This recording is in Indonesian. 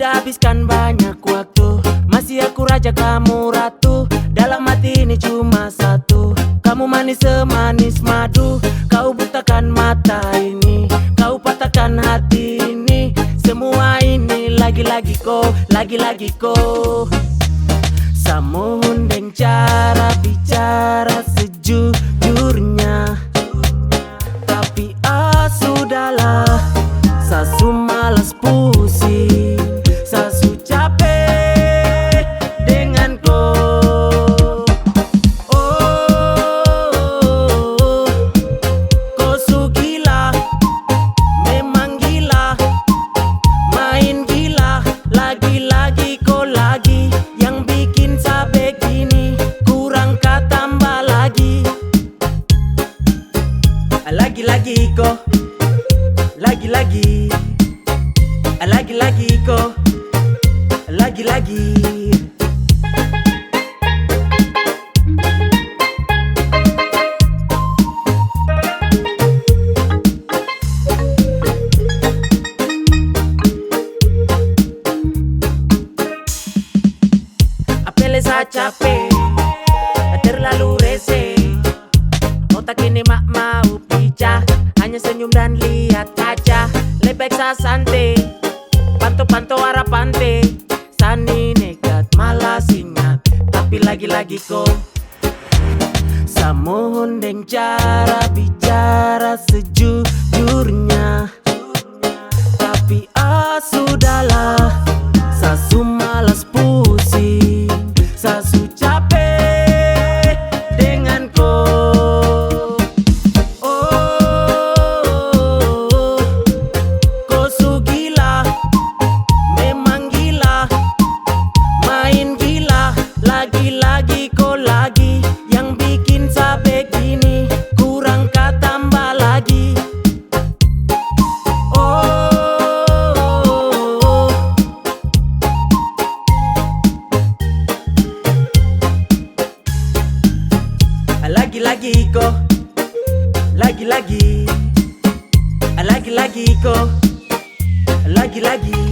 Sudah habiskan banyak waktu, masih aku raja kamu ratu. Dalam hati ini cuma satu, kamu manis semanis madu. Kau butakan mata ini, kau patahkan hati ini. Semua ini lagi-lagi kau. Samun deng cara bicara sejujurnya, tapi sudahlah, sasu malas pusing, sasu capek dengan kau. Oh, kau su gila, memang gila, main gila, lagi-lagi kau lagi. Yang bikin sampai gini, kurang tambah lagi. Lagi-lagi kau, lagi-lagi kau, lagi-lagi. Apele sa capek, terlalu rese. Otak ini mak mau pecah, hanya senyum dan lihat kaca. Lebek sa santai, panto arah pantai. Sani nekat malas ingat, tapi lagi-lagi kau. Samohon deng cara bicara sejujurnya, tapi sudahlah, sasu malas pusing, sasu capek dengan kau. Oh, kau su gila, memang gila, main gila, lagi-lagi kau lagi. Yang bikin sampai gini, kurang tambah lagi. Oh, lagi-lagi kau, lagi-lagi kau, lagi-lagi.